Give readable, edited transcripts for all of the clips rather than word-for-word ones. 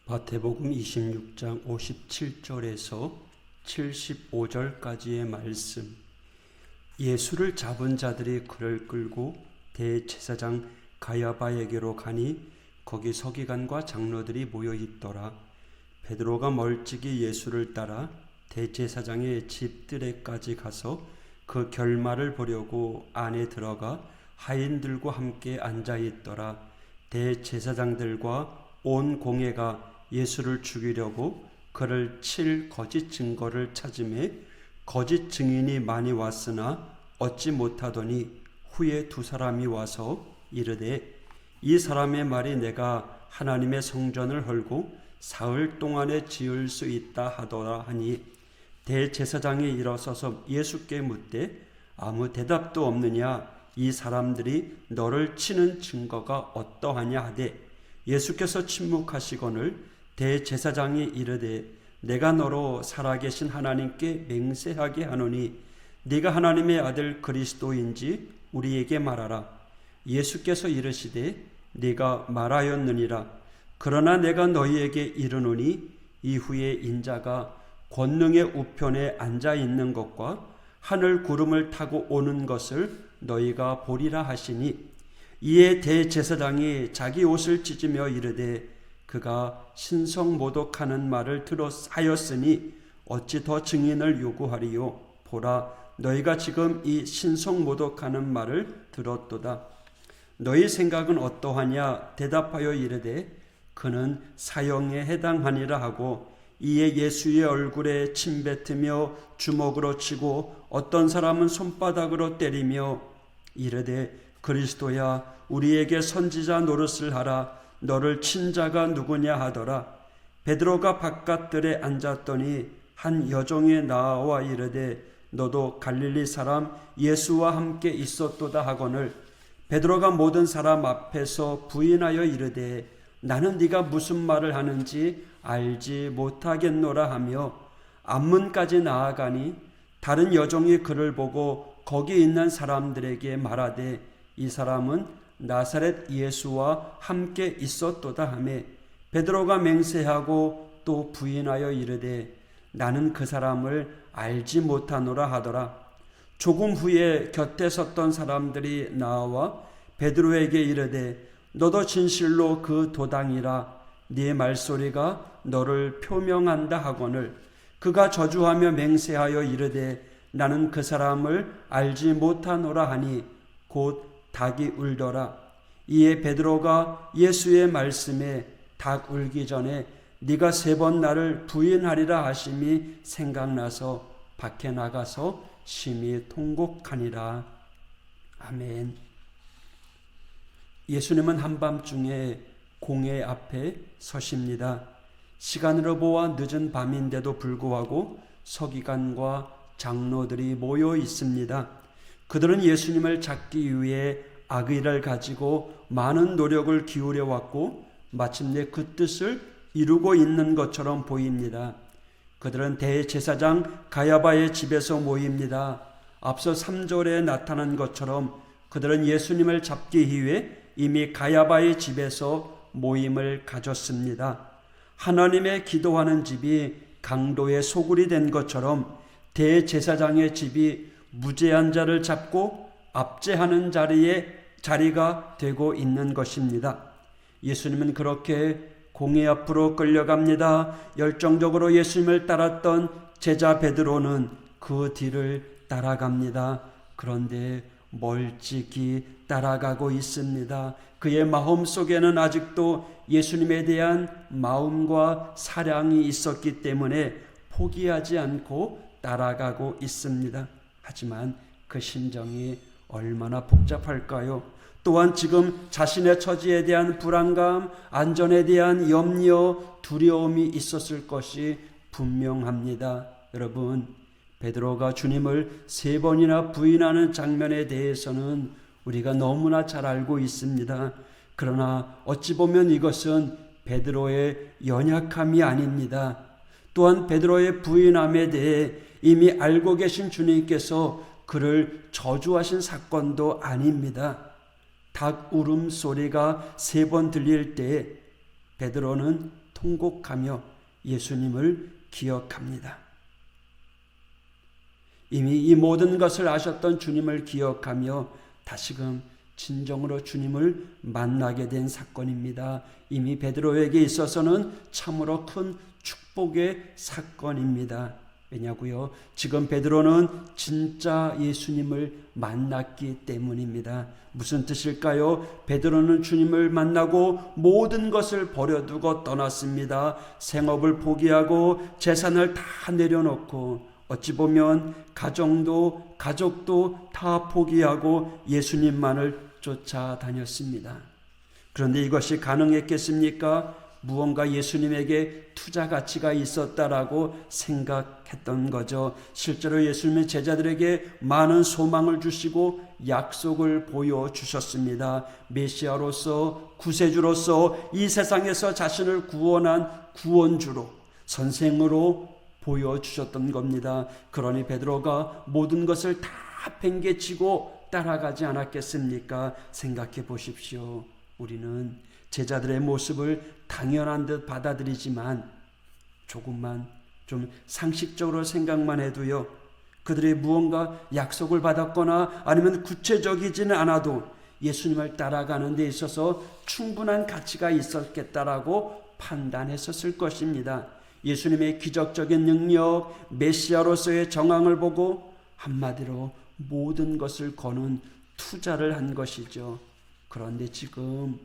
마태복음 26장 57절에서 75절까지의 말씀. 예수를 잡은 자들이 그를 끌고 대제사장 가야바에게로 가니 거기 서기관과 장로들이 모여 있더라. 베드로가 멀찍이 예수를 따라 대제사장의 집들에까지 가서 그 결말을 보려고 안에 들어가 하인들과 함께 앉아 있더라. 대제사장들과 온 공회가 예수를 죽이려고 그를 칠 거짓 증거를 찾음에 거짓 증인이 많이 왔으나 얻지 못하더니 후에 두 사람이 와서 이르되 이 사람의 말이 내가 하나님의 성전을 헐고 사흘 동안에 지을 수 있다 하더라 하니 대제사장이 일어서서 예수께 묻되 아무 대답도 없느냐? 이 사람들이 너를 치는 증거가 어떠하냐 하되 예수께서 침묵하시거늘 대제사장이 이르되 내가 너로 살아계신 하나님께 맹세하게 하노니 네가 하나님의 아들 그리스도인지 우리에게 말하라. 예수께서 이르시되 네가 말하였느니라. 그러나 내가 너희에게 이르노니 이후에 인자가 권능의 우편에 앉아 있는 것과 하늘 구름을 타고 오는 것을 너희가 보리라 하시니 이에 대제사장이 자기 옷을 찢으며 이르되 그가 신성모독하는 말을 하였으니 어찌 더 증인을 요구하리요? 보라, 너희가 지금 이 신성모독하는 말을 들었도다. 너희 생각은 어떠하냐? 대답하여 이르되 그는 사형에 해당하니라 하고 이에 예수의 얼굴에 침뱉으며 주먹으로 치고 어떤 사람은 손바닥으로 때리며 이르되 그리스도야 우리에게 선지자 노릇을 하라. 너를 친 자가 누구냐 하더라. 베드로가 바깥들에 앉았더니 한 여종이 나와 이르되 너도 갈릴리 사람 예수와 함께 있었도다 하거늘 베드로가 모든 사람 앞에서 부인하여 이르되 나는 네가 무슨 말을 하는지 알지 못하겠노라 하며 앞문까지 나아가니 다른 여종이 그를 보고 거기 있는 사람들에게 말하되 이 사람은 나사렛 예수와 함께 있었도다 하매 베드로가 맹세하고 또 부인하여 이르되 나는 그 사람을 알지 못하노라 하더라. 조금 후에 곁에 섰던 사람들이 나와 베드로에게 이르되 너도 진실로 그 도당이라. 네 말소리가 너를 표명한다 하거늘 그가 저주하며 맹세하여 이르되 나는 그 사람을 알지 못하노라 하니 곧 닭이 울더라. 이에 베드로가 예수의 말씀에 닭 울기 전에 네가 3번 나를 부인하리라 하심이 생각나서 밖에 나가서 심히 통곡하니라. 아멘. 예수님은 한밤중에 공회 앞에 서십니다. 시간으로 보아 늦은 밤인데도 불구하고 서기관과 장로들이 모여 있습니다. 그들은 예수님을 잡기 위해 악의를 가지고 많은 노력을 기울여 왔고 마침내 그 뜻을 이루고 있는 것처럼 보입니다. 그들은 대제사장 가야바의 집에서 모입니다. 앞서 3절에 나타난 것처럼 그들은 예수님을 잡기 위해 이미 가야바의 집에서 모임을 가졌습니다. 하나님의 기도하는 집이 강도의 소굴이 된 것처럼 대제사장의 집이 무죄한 자를 잡고 압제하는 자리가 되고 있는 것입니다. 예수님은 그렇게 공회 앞으로 끌려갑니다. 열정적으로 예수님을 따랐던 제자 베드로는 그 뒤를 따라갑니다. 그런데 멀찍이 따라가고 있습니다. 그의 마음 속에는 아직도 예수님에 대한 마음과 사랑이 있었기 때문에 포기하지 않고 따라가고 있습니다. 하지만 그 심정이 얼마나 복잡할까요? 또한 지금 자신의 처지에 대한 불안감, 안전에 대한 염려, 두려움이 있었을 것이 분명합니다. 여러분, 베드로가 주님을 3번이나 부인하는 장면에 대해서는 우리가 너무나 잘 알고 있습니다. 그러나 어찌 보면 이것은 베드로의 연약함이 아닙니다. 또한 베드로의 부인함에 대해 이미 알고 계신 주님께서 그를 저주하신 사건도 아닙니다. 닭 울음소리가 3번 들릴 때 베드로는 통곡하며 예수님을 기억합니다. 이미 이 모든 것을 아셨던 주님을 기억하며 다시금 진정으로 주님을 만나게 된 사건입니다. 이미 베드로에게 있어서는 참으로 큰 축복의 사건입니다. 왜냐고요? 지금 베드로는 진짜 예수님을 만났기 때문입니다. 무슨 뜻일까요? 베드로는 주님을 만나고 모든 것을 버려두고 떠났습니다. 생업을 포기하고 재산을 다 내려놓고 어찌 보면 가족도 다 포기하고 예수님만을 쫓아다녔습니다. 그런데 이것이 가능했겠습니까? 무언가 예수님에게 투자 가치가 있었다라고 생각했던 거죠. 실제로 예수님의 제자들에게 많은 소망을 주시고 약속을 보여주셨습니다. 메시아로서, 구세주로서 이 세상에서 자신을 구원한 구원주로, 선생으로 보여주셨던 겁니다. 그러니 베드로가 모든 것을 다 팽개치고 따라가지 않았겠습니까? 생각해 보십시오. 우리는 제자들의 모습을 당연한 듯 받아들이지만 조금만 좀 상식적으로 생각만 해도요, 그들이 무언가 약속을 받았거나 아니면 구체적이지는 않아도 예수님을 따라가는 데 있어서 충분한 가치가 있었겠다라고 판단했었을 것입니다. 예수님의 기적적인 능력, 메시아로서의 정황을 보고 한마디로 모든 것을 거는 투자를 한 것이죠. 그런데 지금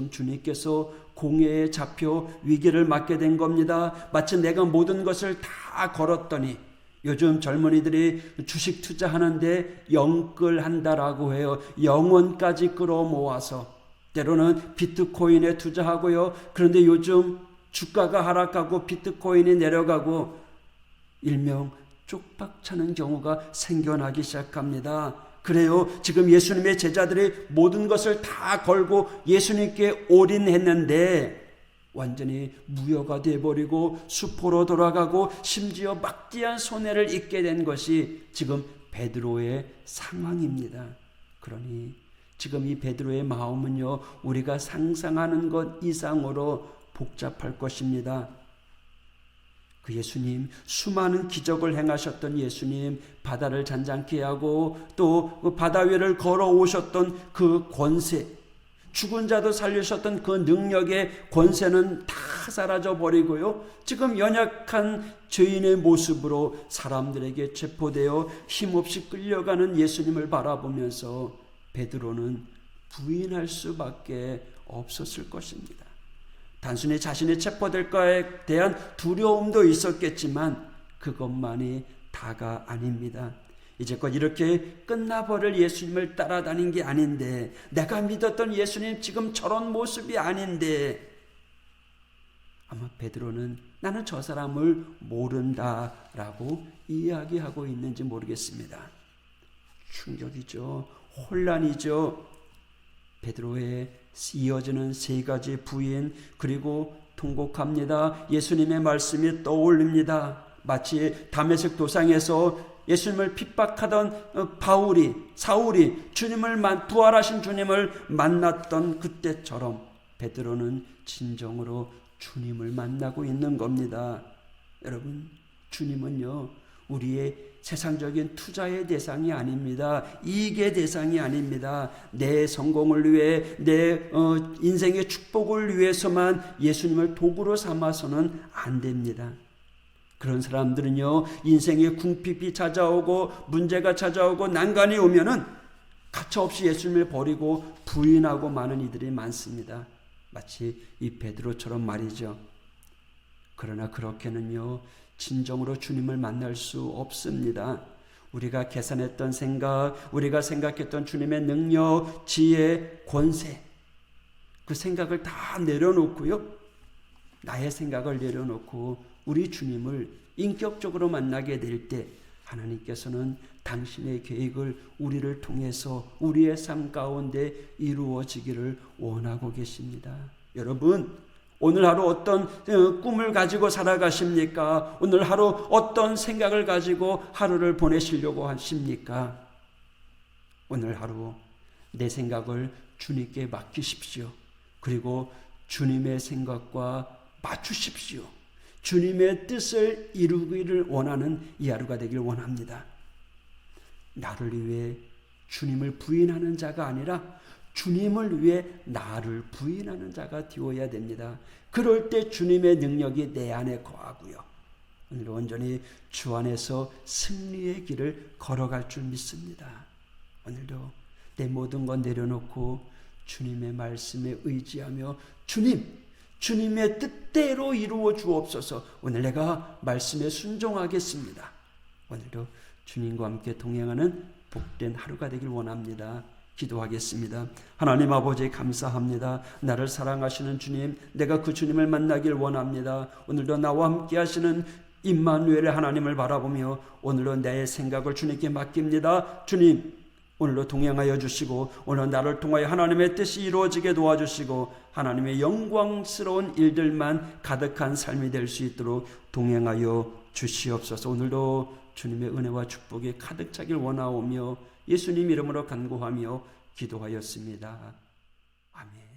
주님께서 공회에 잡혀 위기를 맞게 된 겁니다. 마치 내가 모든 것을 다 걸었더니, 요즘 젊은이들이 주식 투자하는데 영끌한다라고 해요. 영원까지 끌어모아서 때로는 비트코인에 투자하고요. 그런데 요즘 주가가 하락하고 비트코인이 내려가고 일명 쪽박차는 경우가 생겨나기 시작합니다. 그래요. 지금 예수님의 제자들이 모든 것을 다 걸고 예수님께 올인했는데 완전히 무효가 되어버리고 수포로 돌아가고 심지어 막대한 손해를 입게 된 것이 지금 베드로의 상황입니다. 그러니 지금 이 베드로의 마음은요, 우리가 상상하는 것 이상으로 복잡할 것입니다. 그 예수님, 수많은 기적을 행하셨던 예수님, 바다를 잔잔케 하고 또 그 바다 위를 걸어오셨던 그 권세, 죽은 자도 살리셨던 그 능력의 권세는 다 사라져 버리고요, 지금 연약한 죄인의 모습으로 사람들에게 체포되어 힘없이 끌려가는 예수님을 바라보면서 베드로는 부인할 수밖에 없었을 것입니다. 단순히 자신이 체포될 것에 대한 두려움도 있었겠지만 그것만이 다가 아닙니다. 이제껏 이렇게 끝나버릴 예수님을 따라다닌 게 아닌데, 내가 믿었던 예수님 지금 저런 모습이 아닌데, 아마 베드로는 나는 저 사람을 모른다라고 이야기하고 있는지 모르겠습니다. 충격이죠. 혼란이죠. 베드로의 이어지는 세 가지 부인, 그리고 통곡합니다. 예수님의 말씀이 떠올립니다. 마치 다메섹 도상에서 예수님을 핍박하던 사울이 부활하신 주님을 만났던 그때처럼 베드로는 진정으로 주님을 만나고 있는 겁니다. 여러분, 주님은요, 우리의 세상적인 투자의 대상이 아닙니다. 이익의 대상이 아닙니다. 내 성공을 위해, 내 인생의 축복을 위해서만 예수님을 도구로 삼아서는 안 됩니다. 그런 사람들은요, 인생의 궁핍이 찾아오고 문제가 찾아오고 난관이 오면은 가차없이 예수님을 버리고 부인하고 마는 이들이 많습니다. 마치 이 베드로처럼 말이죠. 그러나 그렇게는요, 진정으로 주님을 만날 수 없습니다. 우리가 계산했던 생각, 우리가 생각했던 주님의 능력, 지혜, 권세, 그 생각을 다 내려놓고요, 나의 생각을 내려놓고 우리 주님을 인격적으로 만나게 될 때 하나님께서는 당신의 계획을 우리를 통해서 우리의 삶 가운데 이루어지기를 원하고 계십니다. 여러분, 오늘 하루 어떤 꿈을 가지고 살아가십니까? 오늘 하루 어떤 생각을 가지고 하루를 보내시려고 하십니까? 오늘 하루 내 생각을 주님께 맡기십시오. 그리고 주님의 생각과 맞추십시오. 주님의 뜻을 이루기를 원하는 이 하루가 되길 원합니다. 나를 위해 주님을 부인하는 자가 아니라 주님을 위해 나를 부인하는 자가 되어야 됩니다. 그럴 때 주님의 능력이 내 안에 거하고요. 오늘 온전히 주 안에서 승리의 길을 걸어갈 줄 믿습니다. 오늘도 내 모든 것 내려놓고 주님의 말씀에 의지하며 주님의 뜻대로 이루어 주옵소서. 오늘 내가 말씀에 순종하겠습니다. 오늘도 주님과 함께 동행하는 복된 하루가 되길 원합니다. 기도하겠습니다. 하나님 아버지 감사합니다. 나를 사랑하시는 주님, 내가 그 주님을 만나길 원합니다. 오늘도 나와 함께 하시는 임마누엘의 하나님을 바라보며 오늘도 내 생각을 주님께 맡깁니다. 주님, 오늘도 동행하여 주시고 오늘 나를 통하여 하나님의 뜻이 이루어지게 도와주시고 하나님의 영광스러운 일들만 가득한 삶이 될 수 있도록 동행하여 주시옵소서. 오늘도 주님의 은혜와 축복이 가득 차길 원하오며 예수님 이름으로 간구하며 기도하였습니다. 아멘.